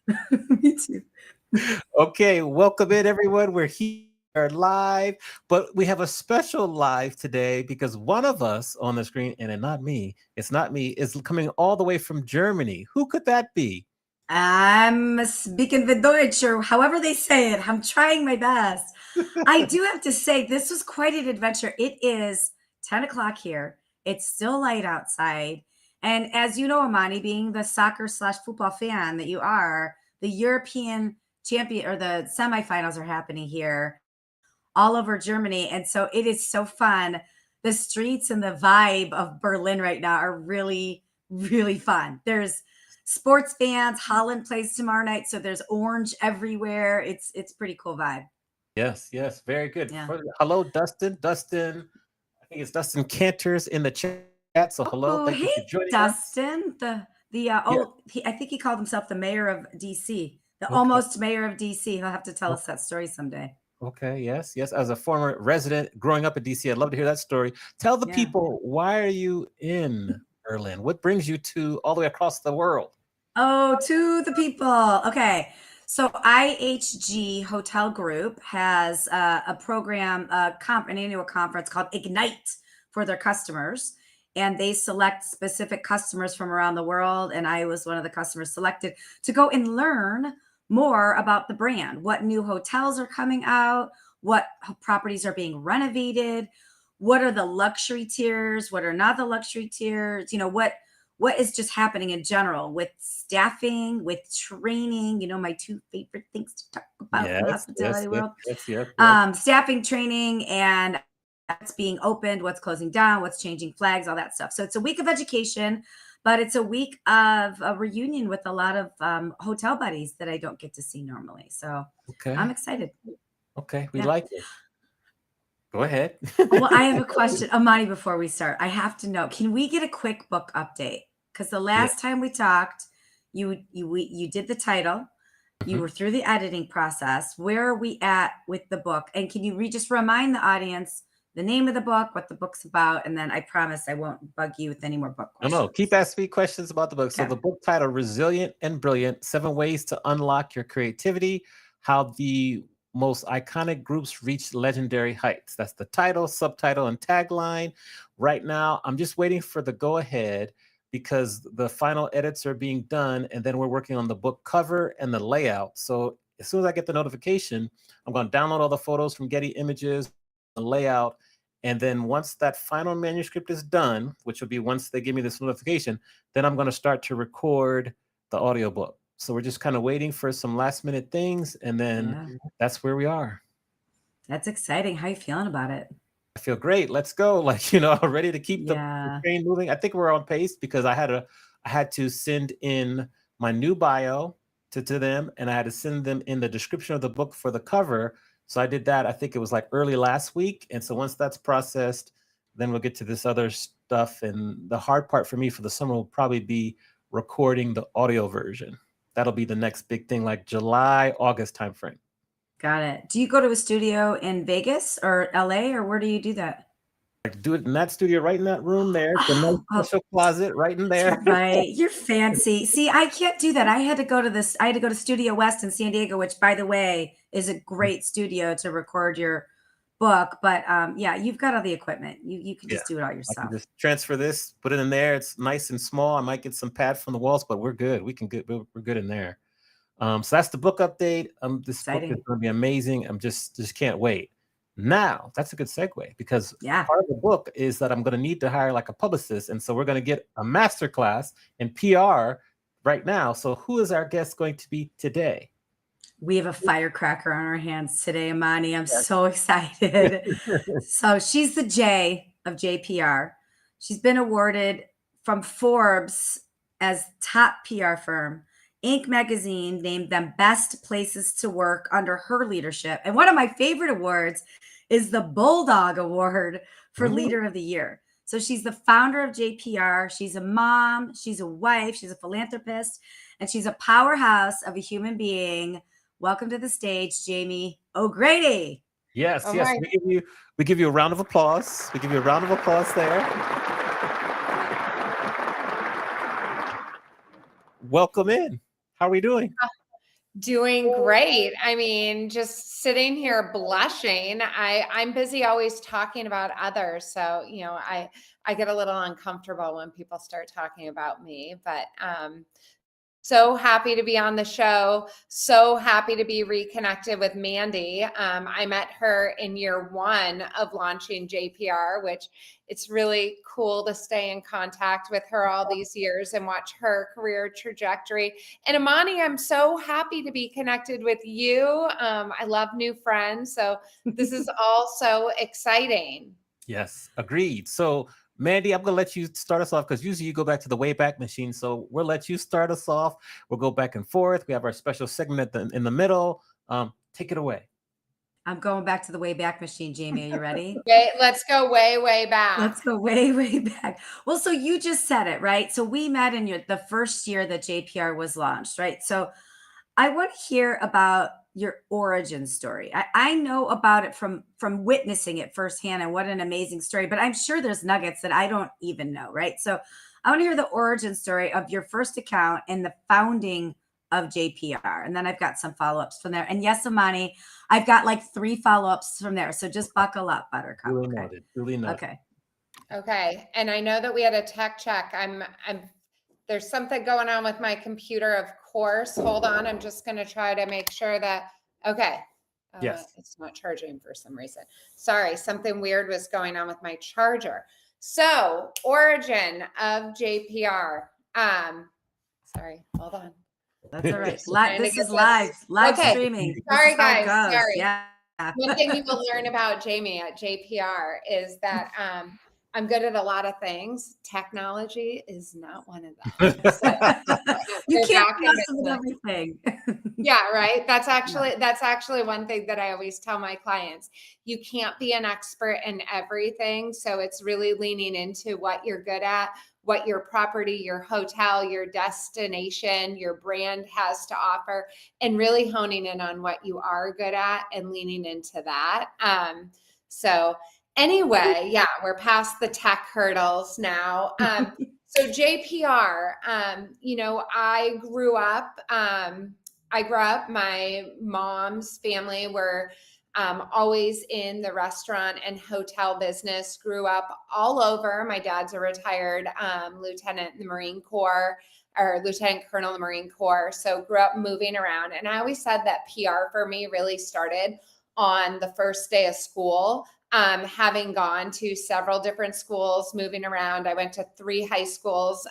Me too. Okay, welcome in everyone. We're here live, but we have a special live today because one of us on the screen, and it's not me, is coming all the way from Germany. Who could that be? I'm speaking the Deutsch, or however they say it. I'm trying my best. I do have to say, this was quite an adventure. It is 10 o'clock here. It's still light outside. And as you know, Amani, being the soccer slash football fan that you are, the European champion or the semifinals are happening here all over Germany. And so it is so fun. The streets and the vibe of Berlin right now are really, really fun. There's sports fans. Holland plays tomorrow night, so there's orange everywhere. It's pretty cool vibe. Yes, yes, very good. Yeah. Hello, Dustin. Dustin, I think it's Dustin Cantors in the chat. So hello, thank you for Oh, hey, joining us. Dustin. The Yeah. I think he called himself the mayor of DC, the Okay. almost mayor of DC. He'll have to tell o- us that story someday. Okay. Yes. Yes. As a former resident growing up in DC, I'd love to hear that story. Tell the Yeah. people, why are you in Berlin? What brings you to all the way across the world? Oh, to the people. Okay. So IHG Hotel Group has a program, an annual conference called Ignite for their customers. And they select specific customers from around the world. And I was one of the customers selected to go and learn more about the brand, what new hotels are coming out, what properties are being renovated, what are the luxury tiers, what are not the luxury tiers, what is just happening in general with staffing, with training, my two favorite things to talk about in the Yes, yes, hospitality yes, world. yes, yes, yes. Staffing, training, and what's being opened, what's closing down, what's changing flags, all that stuff. So it's a week of education, but it's a week of a reunion with a lot of hotel buddies that I don't get to see normally. So I'm Okay, excited. okay, we Yeah. like it. Go ahead. Well, I have a question, Amani, before we start. I have to know, can we get a quick book update? Because the Yeah. last time we talked, you did the title, you Mhm. were through the editing process. Where are we at with the book? And can you just remind the audience the name of the book, what the book's about, and then I promise I won't bug you with any more book No, no, keep questions. asking me questions about the book. So Okay. the book title, Resilient and Brilliant: 7 Ways to Unlock Your Creativity, How the Most Iconic Groups Reach Legendary Heights. That's the title, subtitle, and tagline. Right now, I'm just waiting for the go ahead because the final edits are being done, and then we're working on the book cover and the layout. So as soon as I get the notification, I'm going to download all the photos from Getty Images, the layout, and then once that final manuscript is done, which will be once they give me this notification, then I'm going to start to record the audiobook. So we're just kind of waiting for some last minute things. And then Yeah. that's where we are. That's exciting. How you feeling about it? I feel great. Let's go. Like, ready to keep the Yeah. train moving. I think we're on pace because I had to send in my new bio to them, and I had to send them in the description of the book for the cover. So I did that. I think it was like early last week. And so once that's processed, then we'll get to this other stuff. And the hard part for me for the summer will probably be recording the audio version. That'll be the next big thing, like July, August timeframe. Got it. Do you go to a studio in Vegas or LA, or where do you do that? Like do it in that studio, right in that room there, the nice Oh, special closet right in that's there. right. You're fancy. See, I can't do that. I had to go to Studio West in San Diego, which by the way is a great studio to record your book. But yeah, you've got all the equipment. You can Yeah. just do it all I can yourself. just transfer this, put it in there. It's nice and small. I might get some pads from the walls, but we're good. We're good in there. So that's the book update. This book is Exciting. going to be amazing. I'm just can't wait. Now that's a good segue because Yeah. part of the book is that I'm going to need to hire like a publicist, and so we're going to get a master class in PR right now. So who is our guest going to be today? We have a firecracker on our hands today, Amani. I'm Yes. so excited. So she's the J of JPR. She's been awarded from Forbes as top PR firm. Inc. magazine named them best places to work under her leadership. And one of my favorite awards is the Bulldog Award for Mm, Leader of the Year. So she's the founder of JPR. She's a mom, she's a wife, she's a philanthropist, and she's a powerhouse of a human being. Welcome to the stage, Jamie O'Grady. yes, All yes. right. We give you a round of applause. We give you a round of applause there. Welcome in. How are we doing? Doing great. I mean, just sitting here blushing. I'm busy always talking about others, so I get a little uncomfortable when people start talking about me. But so happy to be on the show. So happy to be reconnected with Mandy. I met her in year 1 of launching JPR, which it's really cool to stay in contact with her all these years and watch her career trajectory. And Amani, I'm so happy to be connected with you. I love new friends. So this is all so exciting. Yes, agreed. So, Mandy, I'm going to let you start us off because usually you go back to the Wayback Machine. So, we'll let you start us off. We'll go back and forth. We have our special segment in the middle. Take it away. I'm going back to the Wayback Machine, Jamie. Are you ready? Okay, let's go way, way back. Let's go way, way back. Well, so you just said it, right? So we met in the first year that JPR was launched, right? So I want to hear about your origin story. I know about it from witnessing it firsthand, and what an amazing story. But I'm sure there's nuggets that I don't even know, right? So I want to hear the origin story of your first account and the founding of JPR, and then I've got some follow-ups from there. And yes, Amani, I've got like 3 follow-ups from there. So just buckle up, Buttercup. Really Okay. noted. Really noted. Okay. Okay. And I know that we had a tech check. There's something going on with my computer, of course. Hold on. I'm just going to try to make sure that, okay. Yes. It's not charging for some reason. Sorry. Something weird was going on with my charger. So origin of JPR. Sorry. Hold on. That's all right. This is live Okay. streaming. Sorry, guys. Sorry. Yeah. One thing you will learn about Jamie at JPR is that I'm good at a lot of things. Technology is not one of them. So, you can't mess with everything. Yeah, right. That's actually one thing that I always tell my clients. You can't be an expert in everything. So it's really leaning into what you're good at, what your property, your hotel, your destination, your brand has to offer, and really honing in on what you are good at and leaning into that. So anyway, yeah, we're past the tech hurdles now. So JPR, I grew up, my mom's family were always in the restaurant and hotel business, grew up all over. My dad's a retired lieutenant in the Marine Corps, or lieutenant colonel in the Marine Corps. So grew up moving around. And I always said that PR for me really started on the first day of school. Having gone to several different schools, moving around. I went to 3 high schools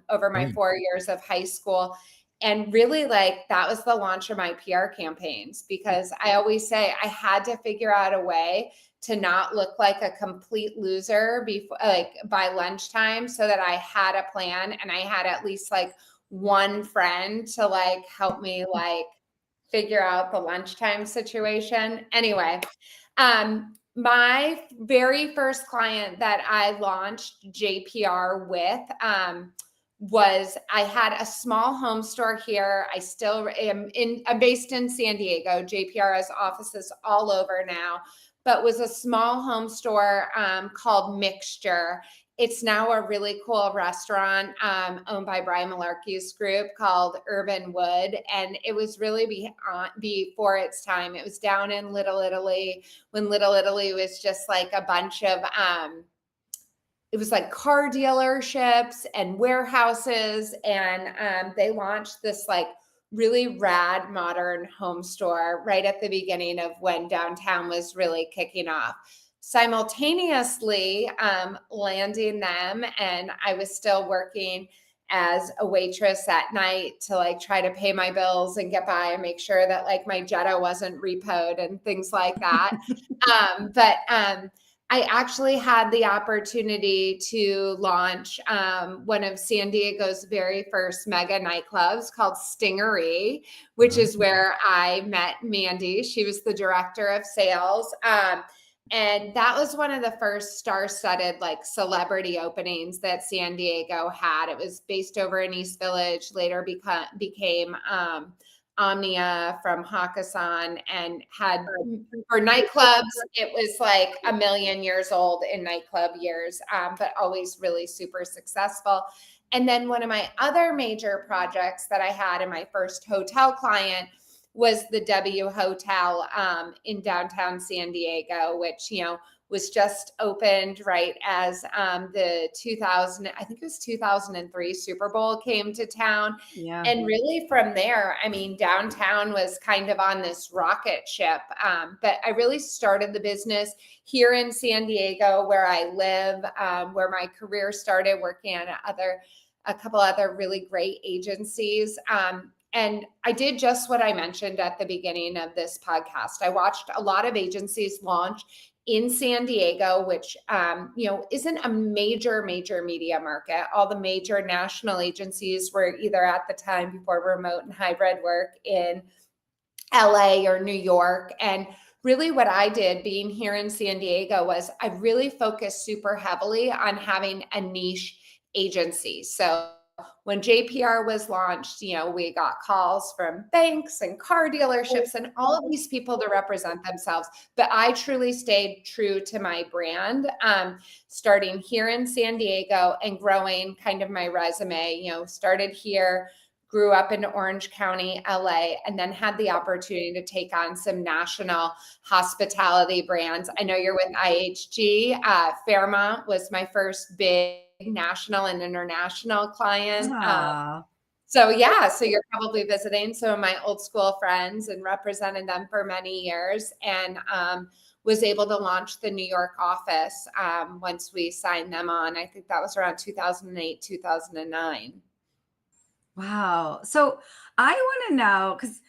over my 4 years of high school. And really, that was the launch of my PR campaigns, because I always say I had to figure out a way to not look like a complete loser by lunchtime, so that I had a plan and I had at least one friend to help me figure out the lunchtime situation. Anyway, my very first client that I launched JPR with was, I had a small home store here. I still am I'm based in San Diego. JPR has offices all over now, but was a small home store called Mixture. It's now a really cool restaurant owned by Brian Malarkey's group called Urban Wood. And it was really before its time. It was down in Little Italy, when Little Italy was just a bunch of, it was car dealerships and warehouses. And they launched this really rad modern home store right at the beginning of when downtown was really kicking off. Simultaneously landing them, and I was still working as a waitress at night to try to pay my bills and get by and make sure that my Jetta wasn't repoed and things like that. But I actually had the opportunity to launch one of San Diego's very first mega nightclubs called Stingery, which is where I met Mandy. She was the director of sales. And that was one of the first star-studded celebrity openings that San Diego had. It was based over in East Village, later became Omnia from Hakkasan, and had, for nightclubs, it was a million years old in nightclub years, but always really super successful. And then one of my other major projects that I had, in my first hotel client, was the W Hotel in downtown San Diego, which, was just opened right as the 2000, I think it was 2003 Super Bowl came to town. Yeah. And really from there, I mean, downtown was kind of on this rocket ship. But I really started the business here in San Diego, where I live, where my career started, working at a couple other really great agencies. And I did just what I mentioned at the beginning of this podcast. I watched a lot of agencies launch in San Diego, which, isn't a major media market. All the major national agencies were either at the time before remote and hybrid work in LA or New York. And really what I did being here in San Diego was I really focused super heavily on having a niche agency. So when JPR was launched, we got calls from banks and car dealerships and all of these people to represent themselves. But I truly stayed true to my brand, starting here in San Diego and growing kind of my resume, started here, grew up in Orange County, LA, and then had the opportunity to take on some national hospitality brands. I know you're with IHG. Fairmont was my first big national and international client. So you're probably visiting some of my old school friends and represented them for many years, and was able to launch the New York office once we signed them on. I think that was around 2008, 2009. Wow. So I want to know, because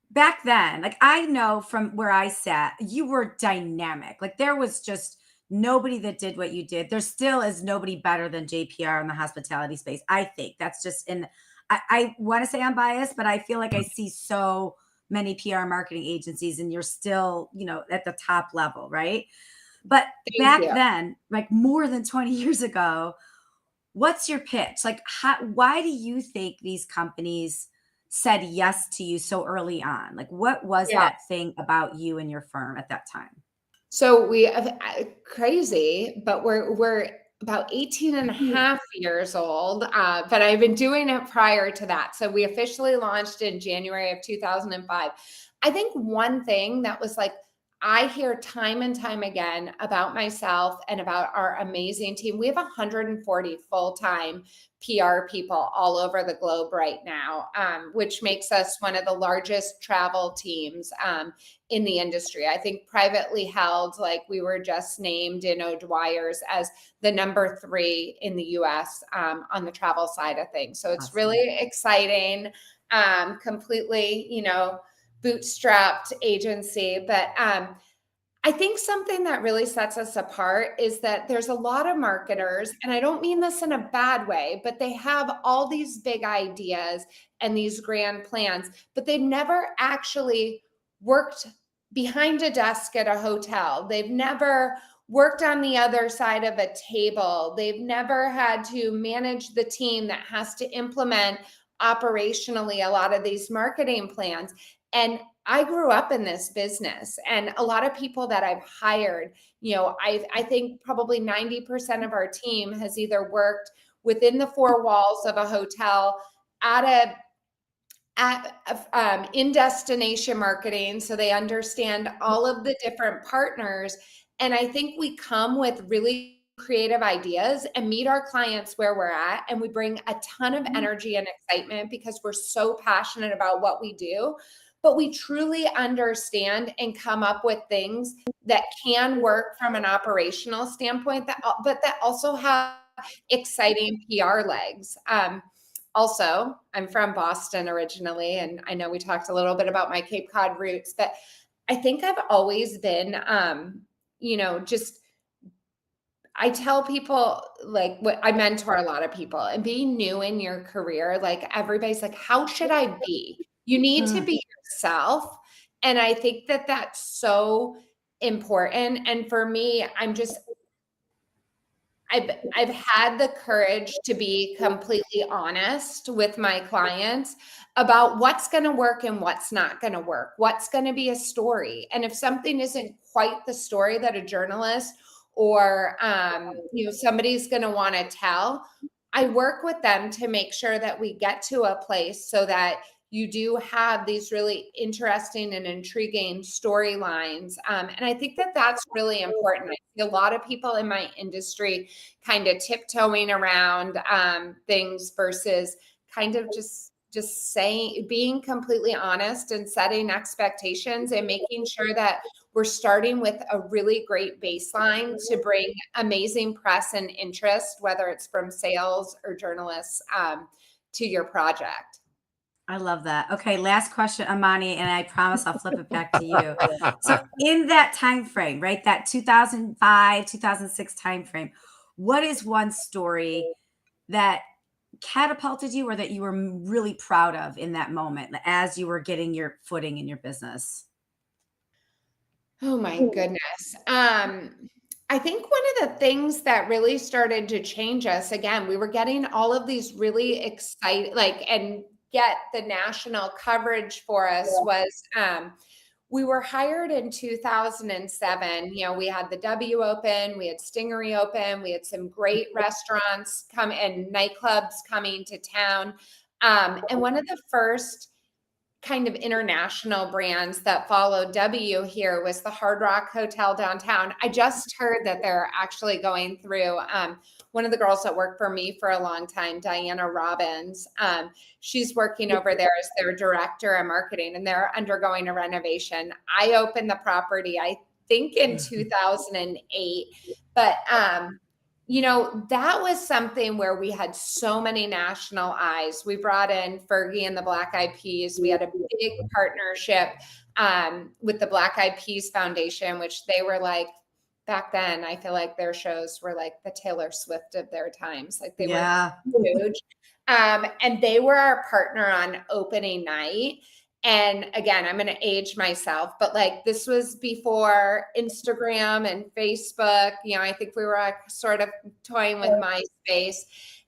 back then, like I know from where I sat, you were dynamic. Like there was just nobody that did what you did. There still is nobody better than JPR in the hospitality space. I think that's just I want to say I'm biased, but I feel like I see so many PR marketing agencies and you're still, at the top level, right? But back then, like more than 20 years ago, what's your pitch? Like, why do you think these companies said yes to you so early on? Like, what was that thing about you and your firm at that time? So we have crazy, but we're about 18 and a half years old, but I've been doing it prior to that. So we officially launched in January of 2005. I think one thing that was like, I hear time and time again about myself and about our amazing team. We have 140 full-time PR people all over the globe right now, which makes us one of the largest travel teams in the industry. I think privately held, like we were just named in O'Dwyer's as the number 3 in the US on the travel side of things. So it's really exciting, completely, bootstrapped agency. But I think something that really sets us apart is that there's a lot of marketers, and I don't mean this in a bad way, but they have all these big ideas and these grand plans, but they've never actually worked behind a desk at a hotel. They've never worked on the other side of a table. They've never had to manage the team that has to implement operationally a lot of these marketing plans. And I grew up in this business, and a lot of people that I've hired, I think probably 90% of our team has either worked within the 4 walls of a hotel in destination marketing. So they understand all of the different partners. And I think we come with really creative ideas and meet our clients where we're at. And we bring a ton of energy and excitement because we're so passionate about what we do. But we truly understand and come up with things that can work from an operational standpoint, but that also have exciting PR legs. Also, I'm from Boston originally, and I know we talked a little bit about my Cape Cod roots, but I think I've always been, I tell people, like, I mentor a lot of people, and being new in your career, like everybody's like, how should I be? You need to be yourself. And I think that that's so important. And for me, I've had the courage to be completely honest with my clients about what's going to work and what's not going to work, what's going to be a story. And if something isn't quite the story that a journalist or somebody's going to want to tell, I work with them to make sure that we get to a place so that you do have these really interesting and intriguing storylines. And I think that that's really important. I see a lot of people in my industry kind of tiptoeing around things versus kind of just saying, being completely honest and setting expectations and making sure that we're starting with a really great baseline to bring amazing press and interest, whether it's from sales or journalists, to your project. I love that. Okay, last question, Amani, and I promise I'll flip it back to you. So in that time frame, right, that 2005, 2006 time frame, what is one story that catapulted you or that you were really proud of in that moment as you were getting your footing in your business? Oh my goodness. I think one of the things that really started to change us, again, we were getting all of these really exciting, like, and get the national coverage for us was, we were hired in 2007. You know, we had the W open, we had Stingery open, we had some great restaurants come and nightclubs coming to town. And one of the first kind of international brands that followed W here was the Hard Rock Hotel downtown. I just heard that they're actually going through, one of the girls that worked for me for a long time, Diana Robbins, she's working over there as their director of marketing, and they're undergoing a renovation. I opened the property, I think in 2008, but you know, that was something where we had so many national eyes. We brought in Fergie and the Black Eyed Peas. We had a big partnership with the Black Eyed Peas Foundation, which they were like, back then, I feel like their shows were like the Taylor Swift of their times. Like they were huge. And they were our partner on opening night. And again, I'm going to age myself, but like this was before Instagram and Facebook. You know, I think we were sort of toying with MySpace.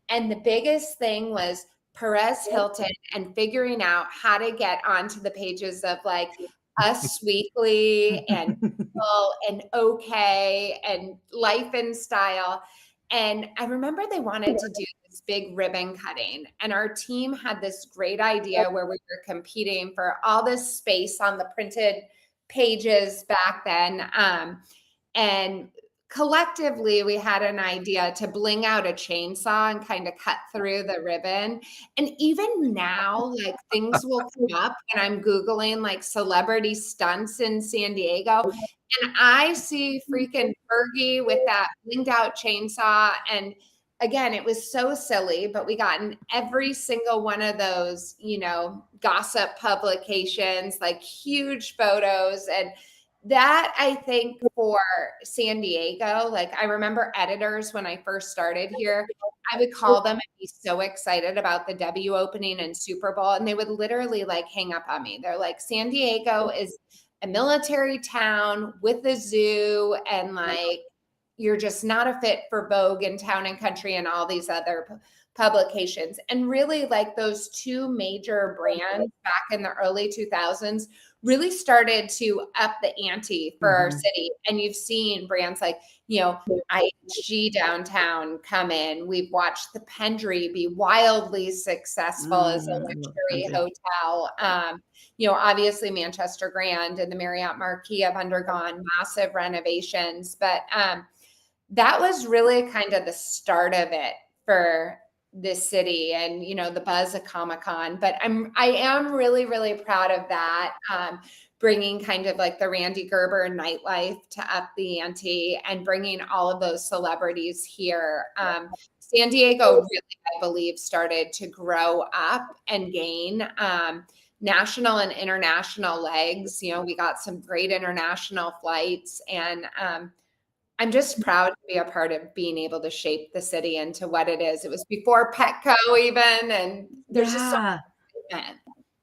And the biggest thing was Perez Hilton and figuring out how to get onto the pages of like Us Weekly and People and OK and Life and Style. And I remember they wanted to do this big ribbon cutting. And our team had this great idea where we were competing for all this space on the printed pages back then. And collectively, we had an idea to bling out a chainsaw and kind of cut through the ribbon. And even now, like things will come up and I'm Googling like celebrity stunts in San Diego. And I see freaking Fergie with that blinged out chainsaw. And again, it was so silly, but we got in every single one of those, you know, gossip publications, like huge photos. And that I think for San Diego, like I remember editors when I first started here, I would call them and be so excited about the W opening and Super Bowl. And they would literally like hang up on me. They're like, San Diego is a military town with a zoo, and like you're just not a fit for Vogue and Town and Country and all these other publications. And really like those two major brands back in the early 2000s really started to up the ante for our city. And you've seen brands like, you know, IHG downtown come in. We've watched the Pendry be wildly successful as a luxury hotel. You know, obviously Manchester Grand and the Marriott Marquis have undergone massive renovations, but that was really kind of the start of it for this city and, you know, the buzz of Comic-Con. But I am really, really proud of that. Bringing kind of like the Randy Gerber nightlife to up the ante and bringing all of those celebrities here. San Diego really, I believe, started to grow up and gain national and international legs. You know, we got some great international flights, and I'm just proud to be a part of being able to shape the city into what it is. It was before Petco even, and there's just so much.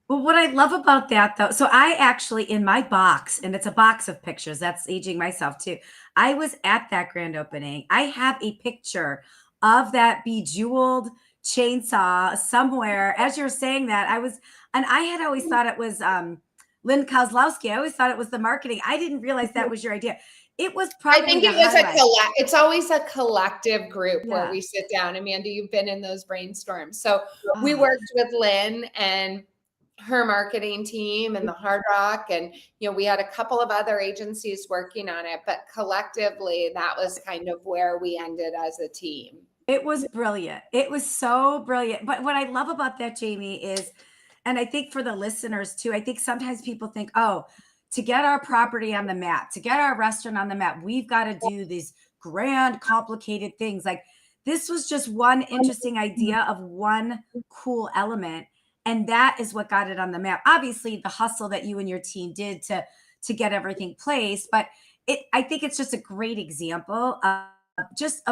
Well, what I love about that though, so I actually in my box, and it's a box of pictures, that's aging myself too. I was at that grand opening. I have a picture of that bejeweled chainsaw somewhere. As you're saying that, and I had always thought it was Lynn Kozlowski. I always thought it was the marketing. I didn't realize that was your idea. It was probably I think it was it's always a collective group where we sit down. Amanda, you've been in those brainstorms. So we worked with Lynn, and her marketing team and the Hard Rock, and we had a couple of other agencies working on it, but collectively that was kind of where we ended as a team. It was brilliant. It was so brilliant. But what I love about that, Jamie, is, and I think for the listeners too, I think sometimes people think, oh, to get our property on the map, to get our restaurant on the map, we've got to do these grand, complicated things. Like, this was just one interesting idea of one cool element. And that is what got it on the map. Obviously, the hustle that you and your team did to get everything placed, but I think it's just a great example of just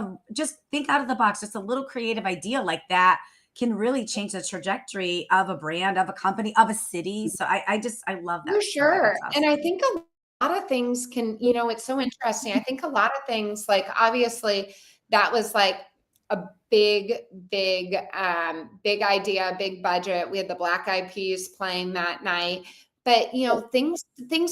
think out of the box. Just a little creative idea like that can really change the trajectory of a brand, of a company, of a city. So I love that. For sure. That's awesome. And I think a lot of things can, it's so interesting. I think a lot of things, like, obviously that was like a big idea, big budget. We had the Black Eyed Peas playing that night. But things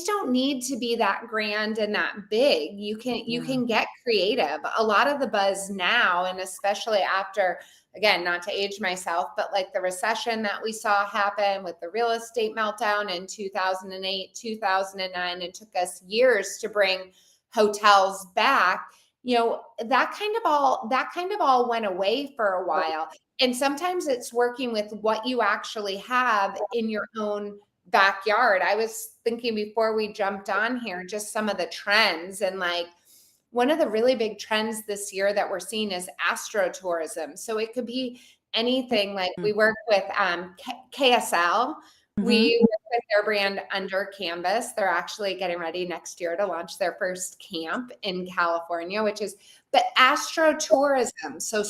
don't need to be that grand and that big. You can get creative. A lot of the buzz now, and especially after, again, not to age myself, but like the recession that we saw happen with the real estate meltdown in 2008, 2009, it took us years to bring hotels back. That kind of all went away for a while. And sometimes it's working with what you actually have in your own backyard. I was thinking before we jumped on here, just some of the trends, and like one of the really big trends this year that we're seeing is astrotourism. So it could be anything. Like, we work with KSL. We work with their brand Under Canvas. They're actually getting ready next year to launch their first camp in California, but astrotourism. So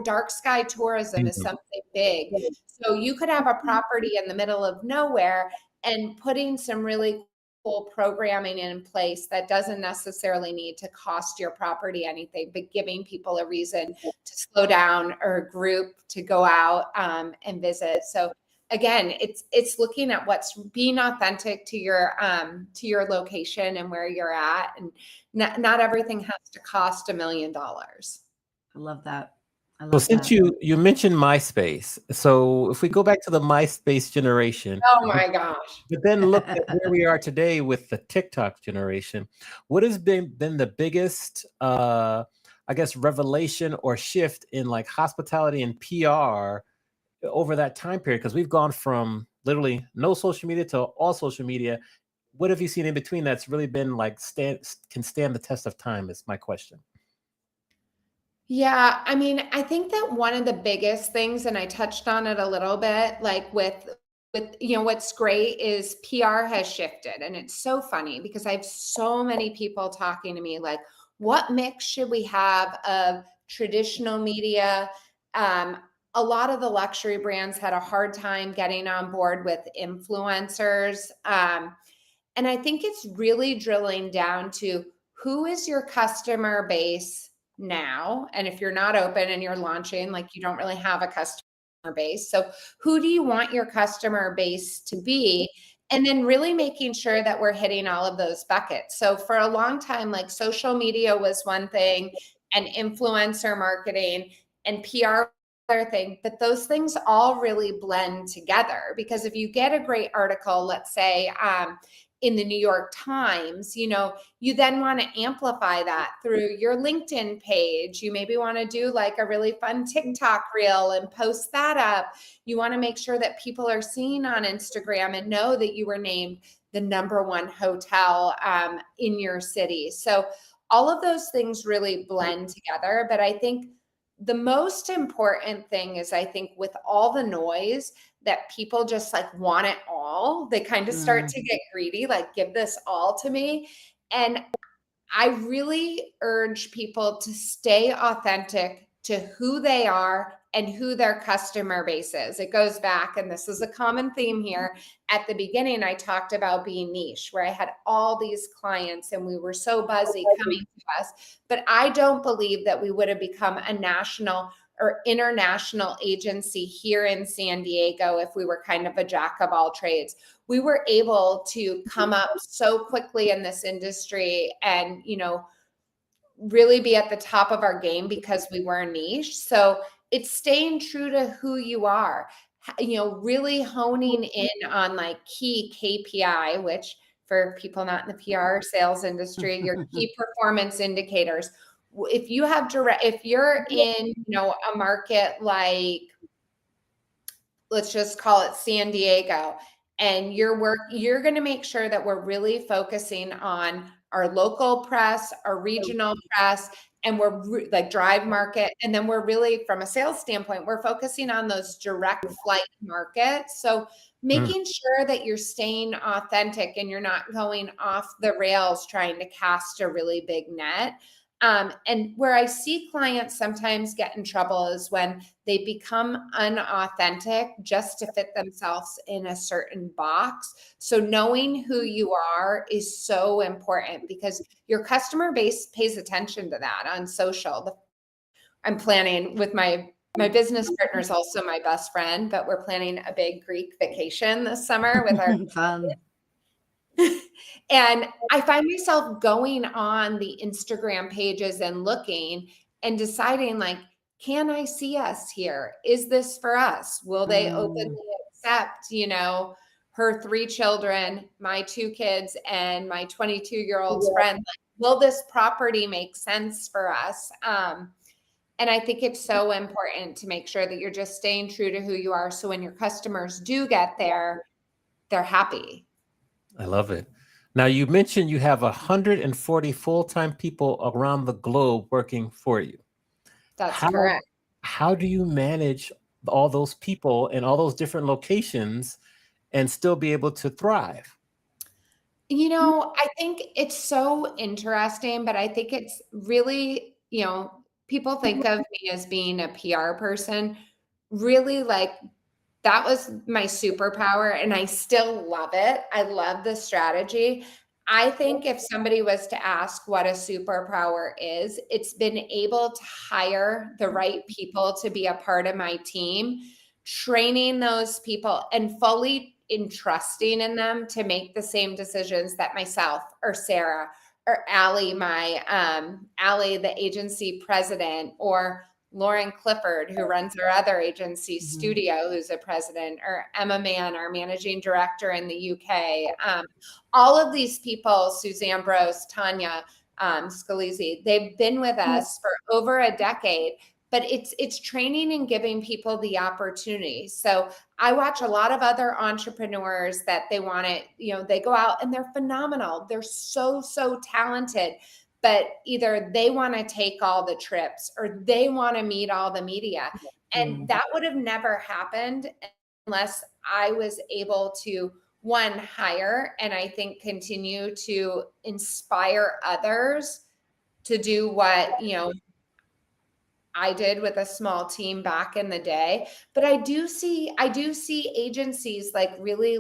dark sky tourism is something big. So you could have a property in the middle of nowhere and putting some really cool programming in place that doesn't necessarily need to cost your property anything, but giving people a reason to slow down, or a group to go out and visit. So again, it's looking at what's being authentic to your location and where you're at, and not everything has to cost $1 million. I love that. So since you mentioned MySpace, so if we go back to the MySpace generation, oh my gosh, but then look at where we are today with the TikTok generation, what has been the biggest, I guess, revelation or shift in like hospitality and PR over that time period? Because we've gone from literally no social media to all social media. What have you seen in between that's really been like can stand the test of time, is my question. Yeah, I mean, I think that one of the biggest things, and I touched on it a little bit, like with what's great is PR has shifted. And it's so funny because I have so many people talking to me like, what mix should we have of traditional media? A lot of the luxury brands had a hard time getting on board with influencers. And I think it's really drilling down to who is your customer base now. And if you're not open and you're launching, like, you don't really have a customer base. So who do you want your customer base to be? And then really making sure that we're hitting all of those buckets. So for a long time, like, social media was one thing, and influencer marketing and PR other thing, but those things all really blend together. Because if you get a great article, let's say, in the New York Times, you then want to amplify that through your LinkedIn page. You maybe want to do like a really fun TikTok reel and post that up. You want to make sure that people are seeing on Instagram and know that you were named the #1 hotel in your city. So all of those things really blend together. But I think the most important thing is, I think, with all the noise, that people just like want it all. They kind of start to get greedy, like, give this all to me. And I really urge people to stay authentic to who they are and who their customer base is. It goes back, and this is a common theme here. At the beginning, I talked about being niche, where I had all these clients and we were so buzzy coming to us. But I don't believe that we would have become a national or international agency here in San Diego if we were kind of a jack of all trades. We were able to come up so quickly in this industry and, really be at the top of our game because we were niche. So it's staying true to who you are. really honing in on like key KPI, which for people not in the PR sales industry, your key performance indicators. If you have if you're in, a market like, let's just call it San Diego, and you're going to make sure that we're really focusing on our local press, our regional press, and we're like drive market. And then we're really, from a sales standpoint, we're focusing on those direct flight markets. So making sure that you're staying authentic and you're not going off the rails trying to cast a really big net. And where I see clients sometimes get in trouble is when they become unauthentic just to fit themselves in a certain box. So knowing who you are is so important because your customer base pays attention to that on social. I'm planning with my business partner is also my best friend, but we're planning a big Greek vacation this summer with our fun. And I find myself going on the Instagram pages and looking and deciding, like, can I see us here? Is this for us? Will they openly accept, her 3 children, my 2 kids, and my 22-year-old's friend? Like, will this property make sense for us? And I think it's so important to make sure that you're just staying true to who you are. So when your customers do get there, they're happy. I love it. Now, you mentioned you have 140 full-time people around the globe working for you. That's correct. How do you manage all those people in all those different locations and still be able to thrive? I think it's so interesting, but I think it's really, people think of me as being a PR person. Really, like, that was my superpower, and I still love it. I love the strategy. I think if somebody was to ask what a superpower is, it's been able to hire the right people to be a part of my team, training those people and fully entrusting in them to make the same decisions that myself or Sarah or Allie, Allie, the agency president, or Lauren Clifford, who runs our other agency, Studio, who's a president, or Emma Mann, our managing director in the UK. All of these people, Suzanne Brose, Tanya Scalise, they've been with us for over a decade, but it's training and giving people the opportunity. So I watch a lot of other entrepreneurs that they want to, they go out and they're phenomenal. They're so, so talented. But either they want to take all the trips or they want to meet all the media. And that would have never happened unless I was able to, one, hire, and I think continue to inspire others to do what, I did with a small team back in the day. But I do see agencies really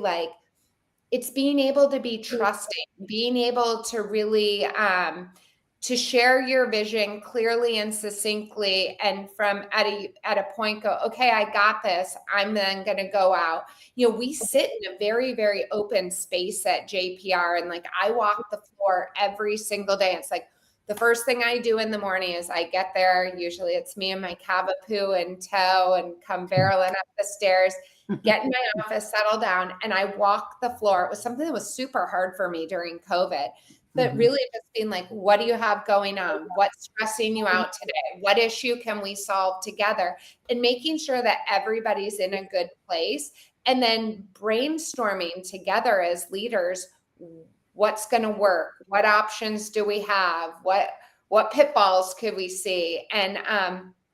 it's being able to be trusting, being able to really to share your vision clearly and succinctly, and from at a point go, okay, I got this. I'm then going to go out. We sit in a very, very open space at JPR, and I walk the floor every single day. It's like the first thing I do in the morning is I get there. Usually it's me and my Cavapoo in tow and come barreling up the stairs, get in my office, settle down, and I walk the floor. It was something that was super hard for me during COVID. But really just being like, what do you have going on? What's stressing you out today? What issue can we solve together? And making sure that everybody's in a good place. And then brainstorming together as leaders, what's going to work? What options do we have? What pitfalls could we see? And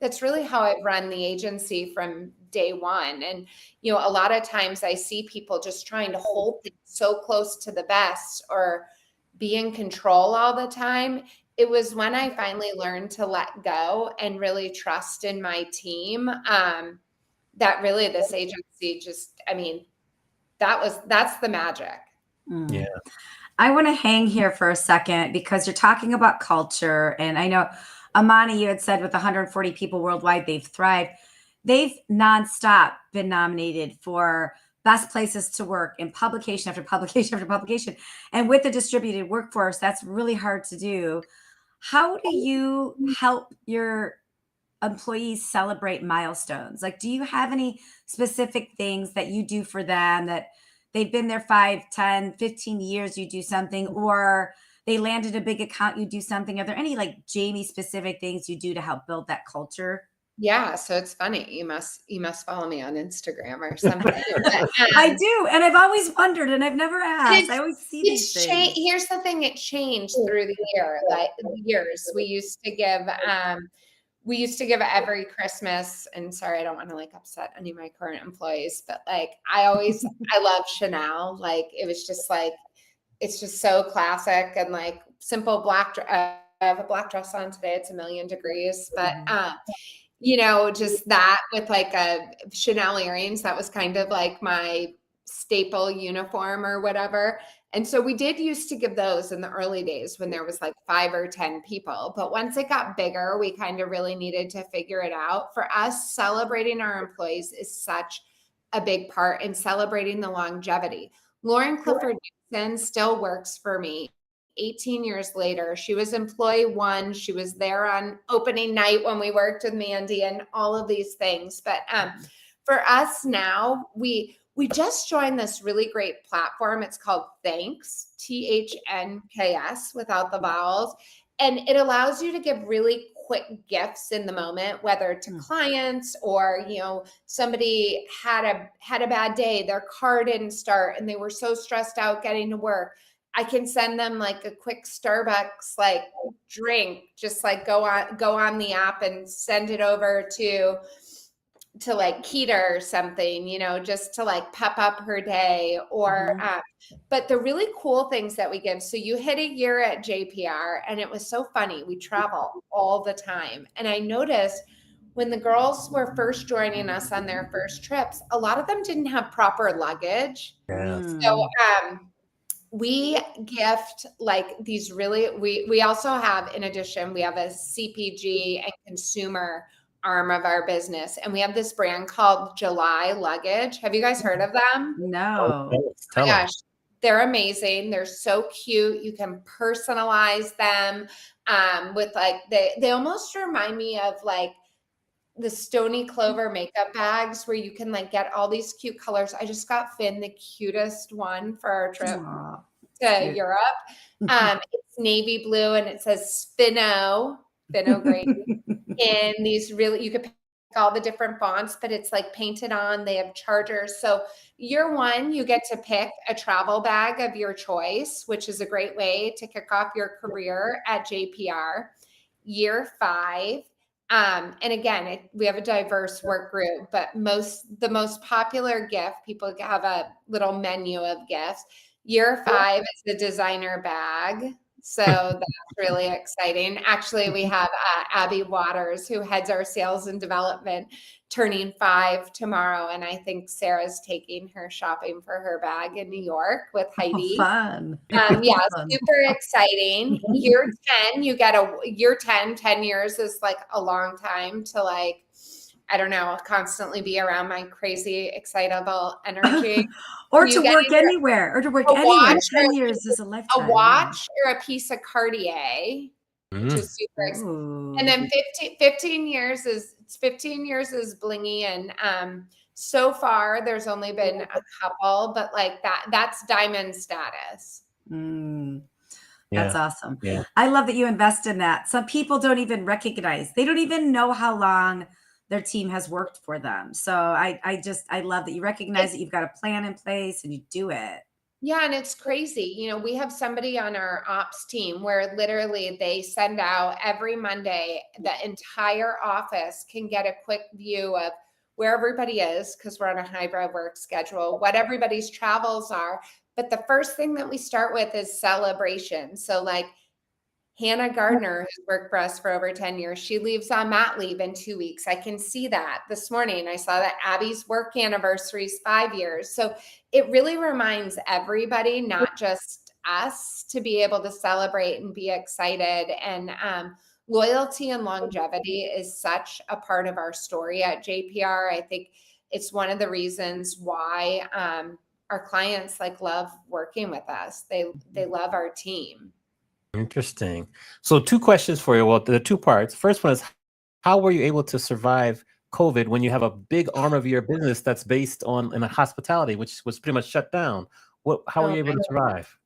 that's really how I've run the agency from day one. And, a lot of times I see people just trying to hold things so close to the vest or be in control all the time. It was when I finally learned to let go and really trust in my team, that really this agency that's the magic. Yeah. I want to hang here for a second because you're talking about culture. And I know, Amani, you had said with 140 people worldwide, they've thrived. They've nonstop been nominated for best places to work in publication after publication after publication. And with the distributed workforce, that's really hard to do. How do you help your employees celebrate milestones? Like, do you have any specific things that you do for them that they've been there 5, 10, 15 years, you do something, or they landed a big account, you do something? Are there any like Jamie specific things you do to help build that culture? Yeah, so it's funny. You must follow me on Instagram or something. But, I do. And I've always wondered and I've never asked. I always see these things. Here's the thing, it changed through the years. We used to give every Christmas, and sorry, I don't want to like upset any of my current employees, but like I love Chanel. Like it was just like, it's just so classic and like simple black. I have a black dress on today. It's 1,000,000 degrees, but just that with like a Chanel earrings, that was kind of like my staple uniform or whatever. And so we did used to give those in the early days when there was like 5 or 10 people. But once it got bigger, we kind of really needed to figure it out. For us, celebrating our employees is such a big part in celebrating the longevity. Lauren Clifford Nixon still works for me 18 years later. She was employee 1. She was there on opening night when we worked with Mandy and all of these things. But for us now, we just joined this really great platform. It's called Thanks, THNKS without the vowels. And it allows you to give really quick gifts in the moment, whether to clients or, somebody had a bad day, their car didn't start and they were so stressed out getting to work. I can send them like a quick Starbucks like drink, just like go on the app and send it over to like Keita or something, just to like pep up her day or, but the really cool things that we give. So you hit a year at JPR and it was so funny. We travel all the time. And I noticed when the girls were first joining us on their first trips, a lot of them didn't have proper luggage. So, we gift like these really, we also have, in addition, we have a CPG and consumer arm of our business. And we have this brand called July Luggage. Have you guys heard of them? No. Oh my gosh, they're amazing. They're so cute. You can personalize them with like, they almost remind me of like the Stony Clover makeup bags where you can like get all these cute colors. I just got Finn the cutest one for our trip to Europe. It's navy blue and it says Spino O'Grady in these really, you could pick all the different fonts, but it's like painted on. They have chargers. So year 1, you get to pick a travel bag of your choice, which is a great way to kick off your career at JPR. Year 5, and again, we have a diverse work group, but the most popular gift, people have a little menu of gifts. Year 5 is the designer bag. So that's really exciting. Actually, we have Abby Waters, who heads our sales and development, turning 5 tomorrow. And I think Sarah's taking her shopping for her bag in New York with Heidi. Oh, fun. Yeah, super exciting. Year 10, you get year 10 years is like a long time to like, I don't know, constantly be around my crazy, excitable energy. Or to work anywhere. 10 years is a lifetime. A watch or a piece of Cartier, which is super exciting. And then 15 years is blingy. And so far, there's only been a couple, but like that's diamond status. That's awesome. Yeah. I love that you invest in that. Some people don't even recognize. They don't even know how long their team has worked for them. So I love that you recognize that you've got a plan in place and you do it. Yeah. And it's crazy. We have somebody on our ops team where literally they send out every Monday, the entire office can get a quick view of where everybody is, because we're on a hybrid work schedule, what everybody's travels are. But the first thing that we start with is celebration. So like Hannah Gardner, who's worked for us for over 10 years, she leaves on mat leave in 2 weeks. I can see that this morning. I saw that Abby's work anniversary is 5 years. So it really reminds everybody, not just us, to be able to celebrate and be excited. And loyalty and longevity is such a part of our story at JPR. I think it's one of the reasons why our clients like love working with us. They love our team. Interesting. So 2 questions for you. Well, the 2 parts. First one is, How were you able to survive COVID when you have a big arm of your business that's based on in a hospitality, which was pretty much shut down? How were Oh you able my to survive?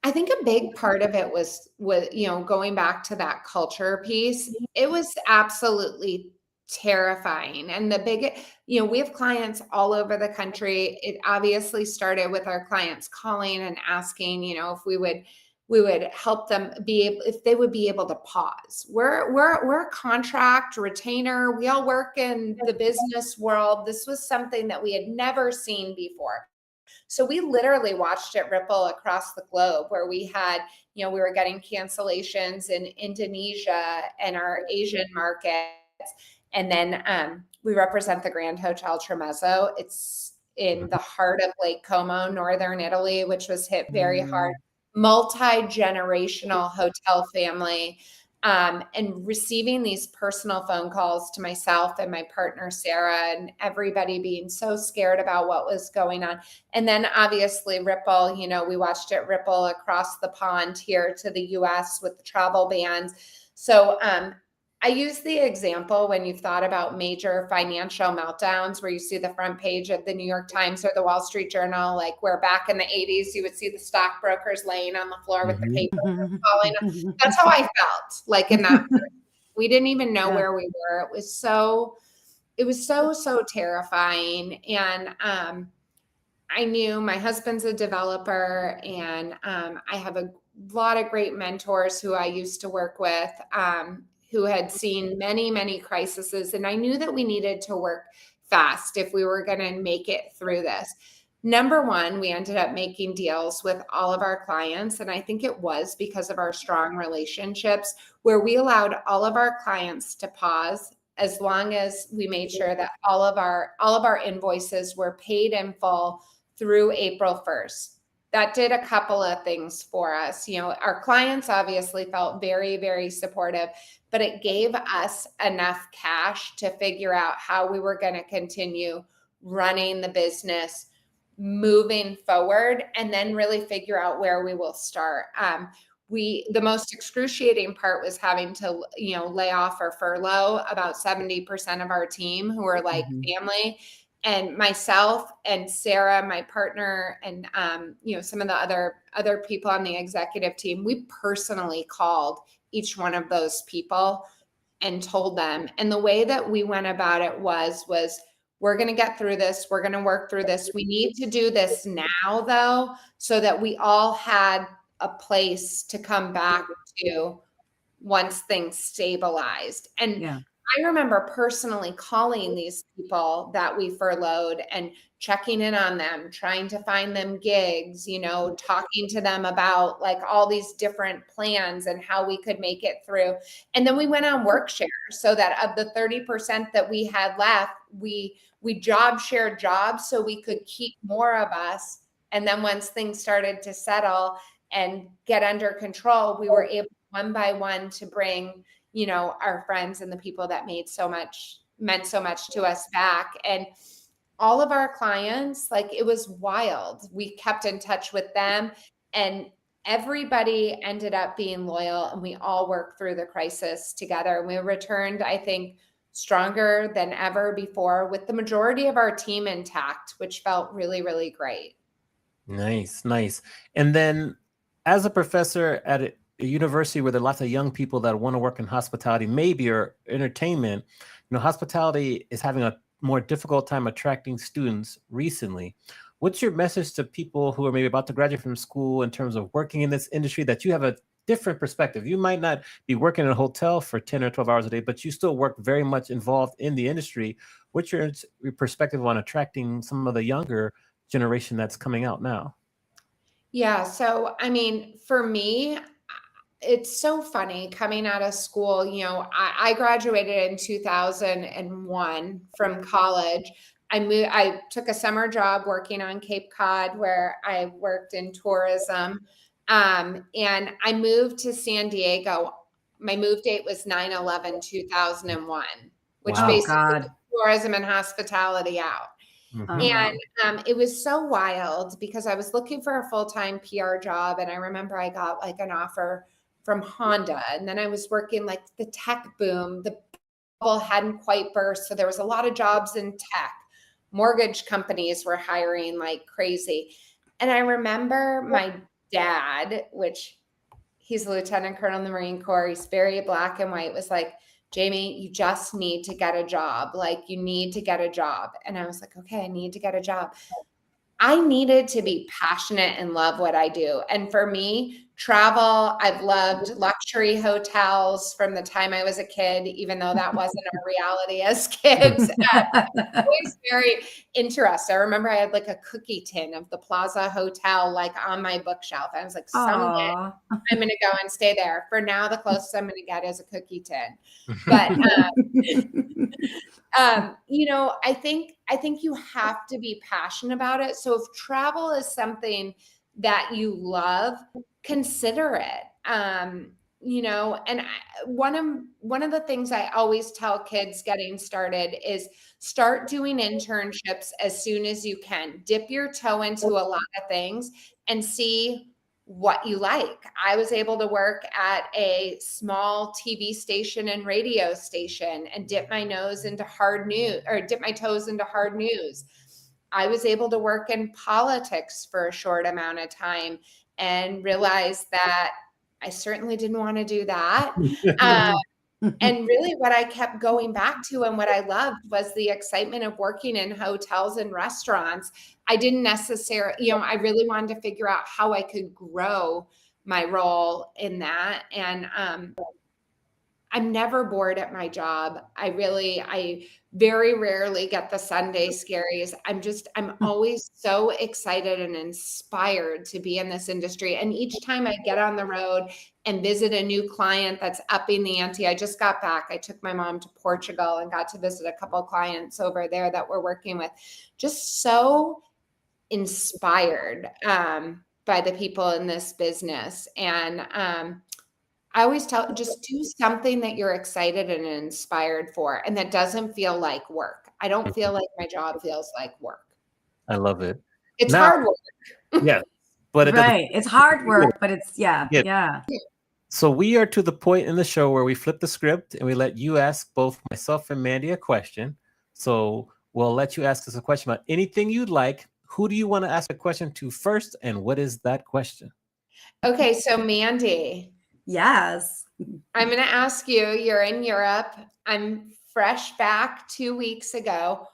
I think a big part of it was, going back to that culture piece. It was absolutely terrifying. And we have clients all over the country. It obviously started with our clients calling and asking, if we would help them if they would be able to pause. We're a contract retainer. We all work in the business world. This was something that we had never seen before. So we literally watched it ripple across the globe where we had, we were getting cancellations in Indonesia and our Asian markets. And then we represent the Grand Hotel Tremezzo. It's in the heart of Lake Como, northern Italy, which was hit very hard. Multi-generational hotel family. And receiving these personal phone calls to myself and my partner, Sarah, and everybody being so scared about what was going on. And then obviously ripple, we watched it ripple across the pond here to the US with the travel bans. So I use the example when you've thought about major financial meltdowns where you see the front page of the New York Times or the Wall Street Journal, like where back in the 80s, you would see the stockbrokers laying on the floor with the paper falling. That's how I felt like in that. We didn't even know where we were. It was so terrifying. And I knew my husband's a developer, and I have a lot of great mentors who I used to work with, who had seen many, many crises. And I knew that we needed to work fast if we were going to make it through this. Number one, we ended up making deals with all of our clients. And I think it was because of our strong relationships where we allowed all of our clients to pause as long as we made sure that all of our invoices were paid in full through April 1st. That did a couple of things for us. Our clients obviously felt very, very supportive, but it gave us enough cash to figure out how we were going to continue running the business moving forward and then really figure out where we will start. The most excruciating part was having to, lay off or furlough about 70% of our team who are like family. And myself and Sarah, my partner, and some of the other people on the executive team, we personally called each one of those people and told them. And the way that we went about it was we're going to get through this. We're going to work through this. We need to do this now, though, so that we all had a place to come back to once things stabilized. And I remember personally calling these people that we furloughed and checking in on them, trying to find them gigs, talking to them about like all these different plans and how we could make it through. And then we went on work share so that of the 30% that we had left, we job shared jobs so we could keep more of us. And then once things started to settle and get under control, we were able one by one to bring our friends and the people that meant so much to us back. And all of our clients, like it was wild. We kept in touch with them and everybody ended up being loyal and we all worked through the crisis together. And we returned, I think, stronger than ever before with the majority of our team intact, which felt really, really great. Nice. And then as a professor at a university where there are lots of young people that want to work in hospitality, maybe, or entertainment, hospitality is having a more difficult time attracting students recently. What's your message to people who are maybe about to graduate from school in terms of working in this industry that you have a different perspective? You might not be working in a hotel for 10 or 12 hours a day, but you still work very much involved in the industry. What's your perspective on attracting some of the younger generation that's coming out now? Yeah. So, I mean, for me, it's so funny coming out of school. I graduated in 2001 from college. I took a summer job working on Cape Cod where I worked in tourism. And I moved to San Diego. My move date was 9/11/2001, which Wow. basically God. took tourism and hospitality out. Mhm. And it was so wild because I was looking for a full-time PR job. And I remember I got like an offer from Honda. And then I was working like the tech boom, the bubble hadn't quite burst. So there was a lot of jobs in tech. Mortgage companies were hiring like crazy. And I remember my dad, which he's a lieutenant colonel in the Marine Corps, he's very black and white, was like, Jamie, you just need to get a job. Like, you need to get a job. And I was like, okay, I need to get a job. I needed to be passionate and love what I do. And for me, travel, I've loved luxury hotels from the time I was a kid, even though that wasn't our reality as kids. Always very interested. I remember I had like a cookie tin of the Plaza Hotel, like on my bookshelf. I was like, someday Aw. I'm going to go and stay there. For now, the closest I'm going to get is a cookie tin. But you know, I think you have to be passionate about it. So if travel is something that you love, consider it. You know, and one of the things I always tell kids getting started is start doing internships as soon as you can. Dip your toe into a lot of things and see what you like. I was able to work at a small TV station and radio station and dip my toes into hard news. I was able to work in politics for a short amount of time and realized that I certainly didn't want to do that. And really what I kept going back to and what I loved was the excitement of working in hotels and restaurants. I didn't necessarily, you know, I really wanted to figure out how I could grow my role in that. And I'm never bored at my job. I very rarely get the Sunday scaries. I'm always so excited and inspired to be in this industry. And each time I get on the road and visit a new client that's upping the ante, I just got back. I took my mom to Portugal and got to visit a couple of clients over there that we're working with. Just so inspired by the people in this business. And I always tell, just do something that you're excited and inspired for, and that doesn't feel like work. I don't feel like my job feels like work. I love it. It's Now- hard work. Yeah, but it Right. It's hard work, but it's, yeah. So we are to the point in the show where we flip the script and we let you ask both myself and Mandy a question. So we'll let you ask us a question about anything you'd like. Who do you want to ask a question to first, and what is that question? Okay, so Mandy. Yes. I'm going to ask you, you're in Europe. I'm fresh back 2 weeks ago.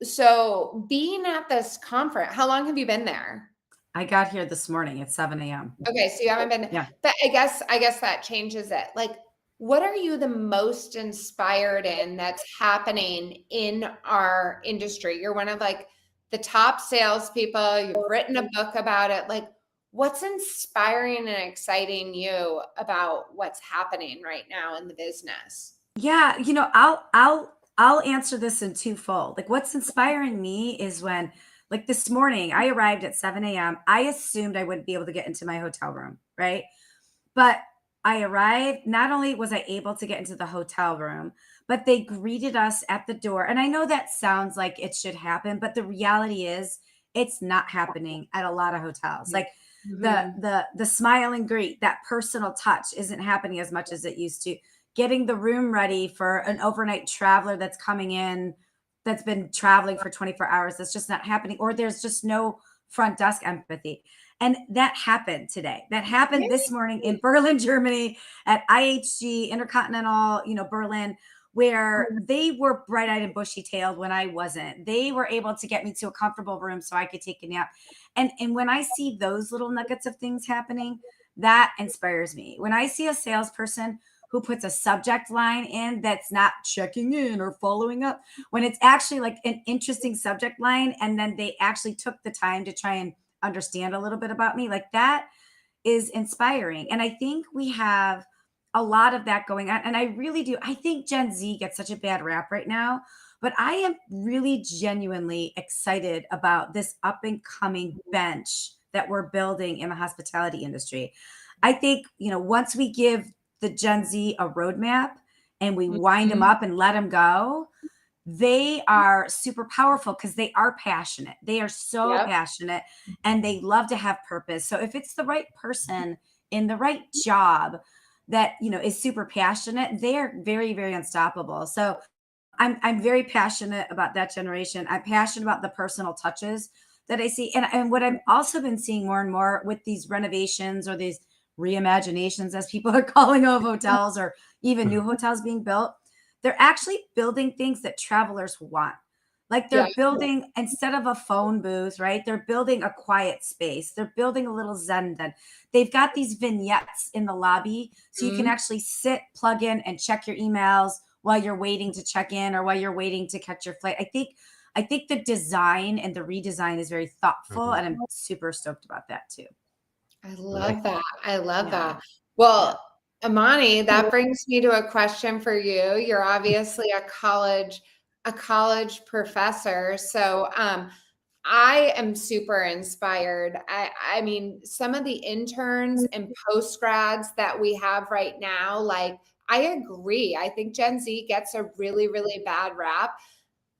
So being at this conference, how long have you been there? I got here this morning at 7 a.m. Okay, so you haven't been, Yeah. But I guess that changes it. Like, what are you the most inspired in that's happening in our industry? You're one of like the top salespeople. You've written a book about it. Like, what's inspiring and exciting you about what's happening right now in the business? Yeah, you know, I'll answer this in twofold. Like, what's inspiring me is when, like, this morning I arrived at 7 a.m. I assumed I wouldn't be able to get into my hotel room, right? But I arrived, not only was I able to get into the hotel room, but they greeted us at the door. And I know that sounds like it should happen, but the reality is it's not happening at a lot of hotels. Like, the smile and greet, that personal touch isn't happening as much as it used to. Getting the room ready for an overnight traveler that's coming in, that's been traveling for 24 hours, that's just not happening. Or there's just no front desk empathy. And that happened today. That happened this morning in Berlin, Germany at IHG Intercontinental, you know, Berlin, where they were bright-eyed and bushy-tailed when I wasn't. They were able to get me to a comfortable room so I could take a nap. And when I see those little nuggets of things happening, that inspires me. When I see a salesperson who puts a subject line in that's not checking in or following up, when it's actually like an interesting subject line, and then they actually took the time to try and understand a little bit about me, like, that is inspiring. And I think we have a lot of that going on. And I really do. I think Gen Z gets such a bad rap right now, but I am really genuinely excited about this up and coming bench that we're building in the hospitality industry. I think, you know, once we give the Gen Z a roadmap and we wind them up and let them go, they are super powerful because they are passionate. They are so passionate and they love to have purpose. So if it's the right person in the right job, that, is super passionate, they are very, very unstoppable. So I'm very passionate about that generation. I'm passionate about the personal touches that I see. And what I've also been seeing more and more with these renovations or these reimaginations, as people are calling, of hotels, or even new hotels being built, they're actually building things that travelers want. Like, Yeah. they're building, instead of a phone booth, right? They're building a quiet space. They're building a little Zen den. They've got these vignettes in the lobby, so you can Mhm. actually sit, plug in, and check your emails while you're waiting to check in or while you're waiting to catch your flight. I think the design and the redesign is very thoughtful, and I'm super stoked about that too. I Right. love that. I love Yeah. that. Yeah. Well, Amani, that brings me to a question for you. You're obviously a college professor. So I am super inspired. I mean, some of the interns and post grads that we have right now, like, I agree. I think Gen Z gets a really, really bad rap.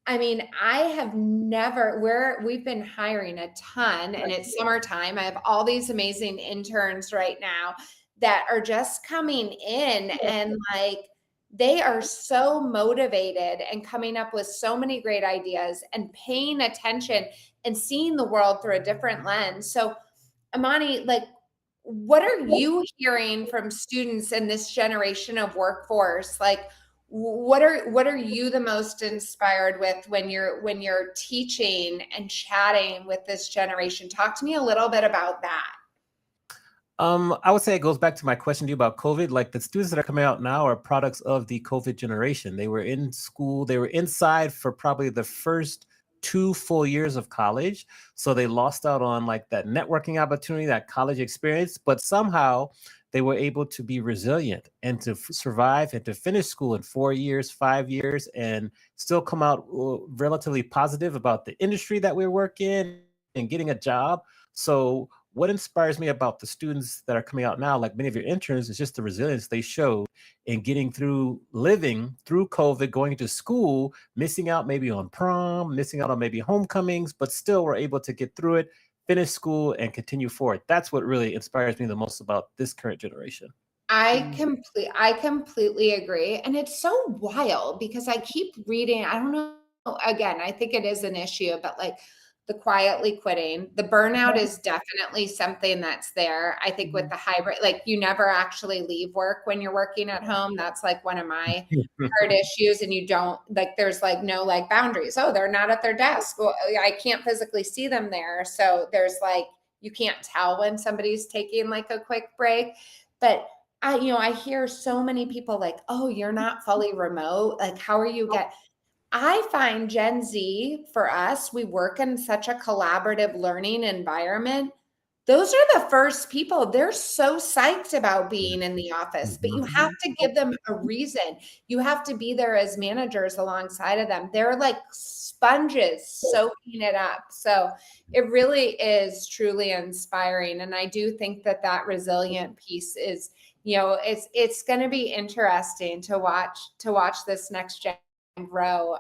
I mean, I have never, we've been hiring a ton, and it's summertime. I have all these amazing interns right now that are just coming in, and like, they are so motivated and coming up with so many great ideas and paying attention and seeing the world through a different lens. So, Amani, like, what are you hearing from students in this generation of workforce? Like, what are you the most inspired with when you're teaching and chatting with this generation? Talk to me a little bit about that. I would say it goes back to my question to you about COVID. Like, the students that are coming out now are products of the COVID generation. They were in school, they were inside for probably the first 2 full years of college. So they lost out on like that networking opportunity, that college experience, but somehow they were able to be resilient and to survive and to finish school in 4 years, 5 years, and still come out relatively positive about the industry that we work in and getting a job. So what inspires me about the students that are coming out now, like many of your interns, is just the resilience they showed in getting through living through COVID, going to school, missing out maybe on prom, missing out on maybe homecomings, but still were able to get through it, finish school, and continue forward. That's what really inspires me the most about this current generation. I completely agree. And it's so wild because I keep reading, I don't know, again, I think it is an issue, but like, the quietly quitting, the burnout is definitely something that's there. I think with the hybrid, like, you never actually leave work when you're working at home. That's like one of my hard issues. And you don't, like, there's like no like boundaries. Oh, they're not at their desk. Well, I can't physically see them there. So there's like, you can't tell when somebody's taking like a quick break. But I hear so many people like, oh, you're not fully remote. Like, how are you I find Gen Z, for us, we work in such a collaborative learning environment. Those are the first people. They're so psyched about being in the office, but you have to give them a reason. You have to be there as managers alongside of them. They're like sponges soaking it up. So it really is truly inspiring. And I do think that that resilient piece is, it's going to be interesting to watch this next gen grow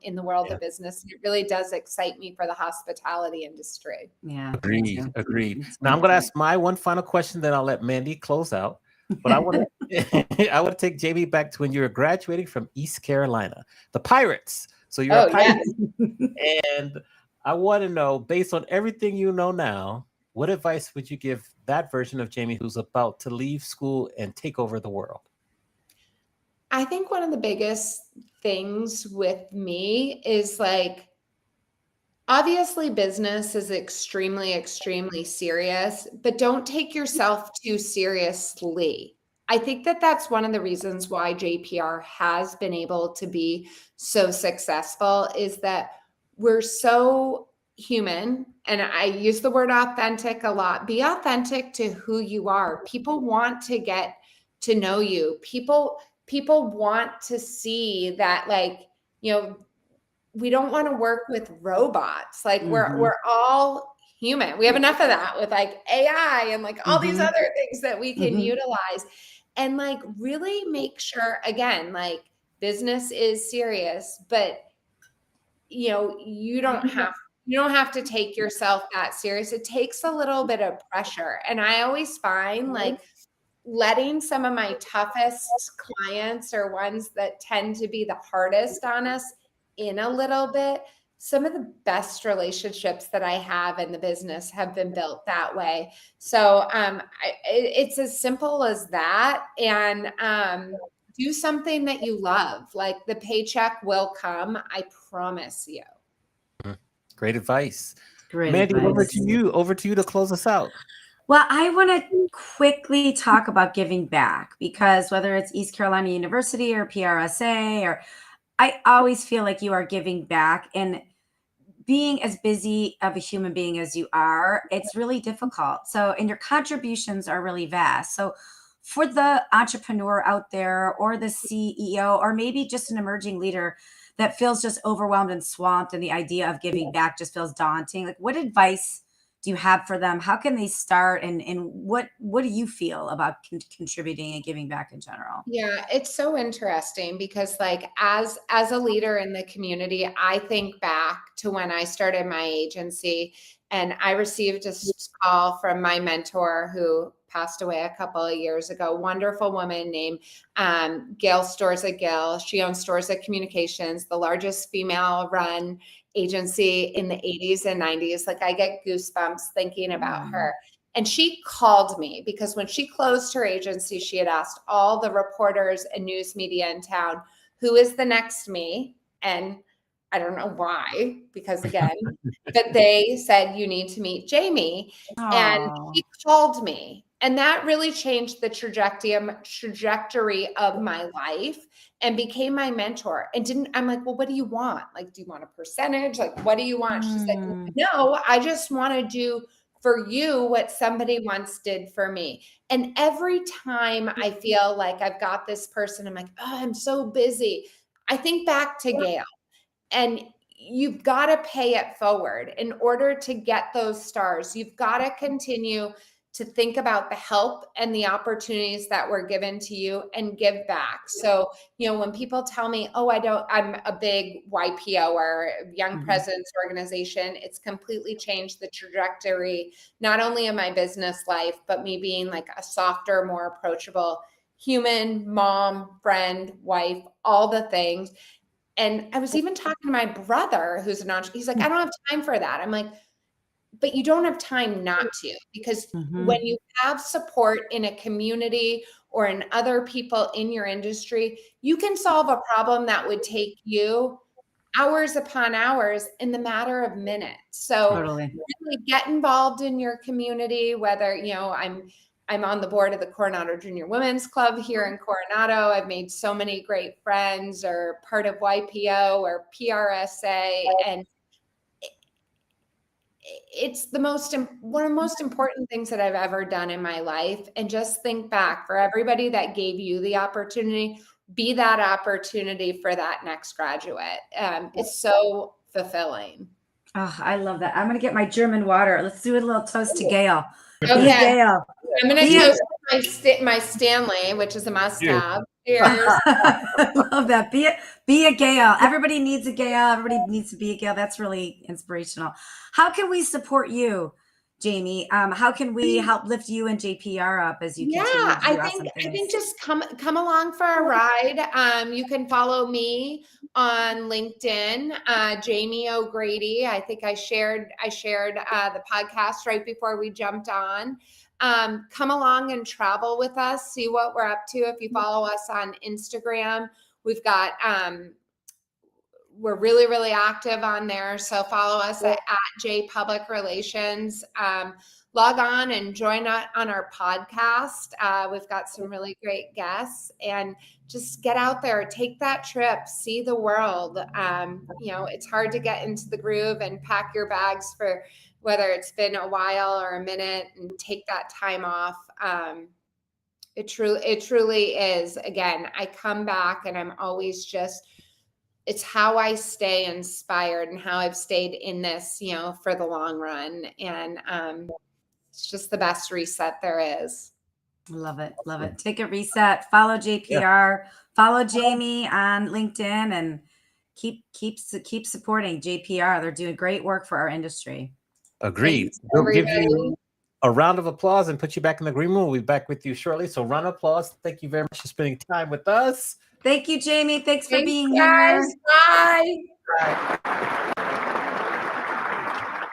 in the world Yeah. of business. And it really does excite me for the hospitality industry. Yeah. Me Agreed. too. Agreed. Me Now I'm too. going to ask my one final question, then I'll let Mandy close out. But I want to I want to take Jamie back to when you were graduating from East Carolina, the Pirates. So you're a Oh, Pirate, yes. and I want to know, based on everything you know now, what advice would you give that version of Jamie who's about to leave school and take over the world? I think one of the biggest things with me is like, obviously business is extremely, extremely serious, but don't take yourself too seriously. I think that that's one of the reasons why JPR has been able to be so successful, is that we're so human. And I use the word authentic a lot. Be authentic to who you are. People want to get to know you. People want to see that, like, you know, we don't want to work with robots. Like, we're all human. We have enough of that with like AI and like all these other things that we can utilize. And like, really make sure, again, like, business is serious, but you don't have to take yourself that serious. It takes a little bit of pressure. And I always find, like, letting some of my toughest clients or ones that tend to be the hardest on us in a little bit. Some of the best relationships that I have in the business have been built that way. So it's as simple as that. And do something that you love. Like the paycheck will come. I promise you. Great advice. Great Mandy, advice. over to you to close us out. Well, I want to quickly talk about giving back, because whether it's East Carolina University or PRSA, or I always feel like you are giving back, and being as busy of a human being as you are, it's really difficult. So, and your contributions are really vast. So for the entrepreneur out there, or the CEO, or maybe just an emerging leader that feels just overwhelmed and swamped, and the idea of giving back just feels daunting, like, what advice do you have for them? How can they start? And what do you feel about contributing and giving back in general? Yeah, it's so interesting because like as a leader in the community, I think back to when I started my agency, and I received a call from my mentor who passed away a couple of years ago. Wonderful woman named Gail Storza Gill. She owns Storza Communications, the largest female-run agency in the 80s and 90s. Like, I get goosebumps thinking about her. And she called me because when she closed her agency, she had asked all the reporters and news media in town, who is the next me? And I don't know why, because again, but they said, you need to meet Jamie. And he called me. And that really changed the trajectory of my life and became my mentor. And I'm like, well, what do you want? Like, do you want a percentage? Like, what do you want? She said, no, I just want to do for you what somebody once did for me. And every time I feel like I've got this person, I'm like, oh, I'm so busy, I think back to Gail. And you've got to pay it forward in order to get those stars. You've got to continue to think about the help and the opportunities that were given to you and give back. So, when people tell me, oh, I'm a big YPO or Young Presidents Organization, it's completely changed the trajectory, not only of my business life, but me being like a softer, more approachable human, mom, friend, wife, all the things. And I was even talking to my brother, who's an entrepreneur. He's like, I don't have time for that. I'm like, but you don't have time not to, because when you have support in a community or in other people in your industry, you can solve a problem that would take you hours upon hours in the matter of minutes. So really get involved in your community, whether, I'm on the board of the Coronado Junior Women's Club here in Coronado. I've made so many great friends, or part of YPO or PRSA. And it's one of the most important things that I've ever done in my life. And just think back, for everybody that gave you the opportunity, be that opportunity for that next graduate. It's so fulfilling. Oh, I love that. I'm going to get my German water. Let's do a little toast to Gail. Okay. Gail. I'm going to toast my Stanley, which is a must-have. Cheers. I love that. Be a Gail. Everybody needs a Gail. Everybody needs to be a Gail. That's really inspirational. How can we support you, Jamie? How can we help lift you and JPR up as you continue to do awesome things? I think just come along for a ride. You can follow me on LinkedIn, Jamie O'Grady. I think I shared the podcast right before we jumped on. Come along and travel with us, see what we're up to. If you follow us on Instagram, we've got we're really, really active on there. So follow us at J Public Relations. Log on and join on our podcast. We've got some really great guests, and just get out there, take that trip, see the world. It's hard to get into the groove and pack your bags for whether it's been a while or a minute, and take that time off. It truly is. Again, I come back and I'm always it's how I stay inspired and how I've stayed in this, for the long run. And it's just the best reset there is. Love it. Love it. Take a reset. Follow JPR. Follow Jamie on LinkedIn, and keep supporting JPR. They're doing great work for our industry. Agreed. a round of applause and put you back in the green room. We'll be back with you shortly. So round of applause. Thank you very much for spending time with us. Thank you, Jamie. Thanks for Thanks, being guys. here. Bye.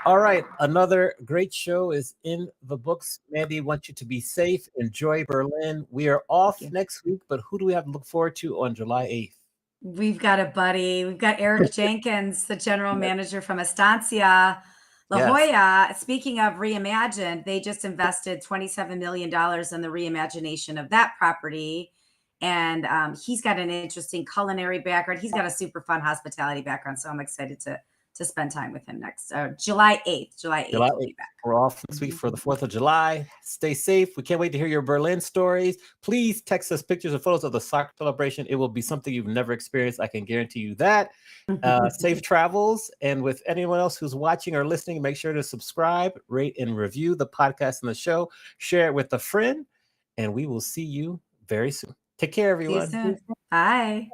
All right. Another great show is in the books. Mandy wants you to be safe. Enjoy Berlin. We are off next week, but who do we have to look forward to on July 8th? We've got a buddy. We've got Eric Jenkins, the general manager from Estancia La Jolla. Speaking of reimagined, they just invested $27 million in the reimagination of that property. And he's got an interesting culinary background. He's got a super fun hospitality background. So I'm excited to spend time with him next July 8th. July 8th, we'll be back. We're off next week for the 4th of July. Stay safe. We can't wait to hear your Berlin stories. Please text us pictures and photos of the soccer celebration. It will be something you've never experienced. I can guarantee you that. Safe travels. And with anyone else who's watching or listening, make sure to subscribe, rate, and review the podcast and the show. Share it with a friend. And we will see you very soon. Take care, everyone. See you soon. Bye.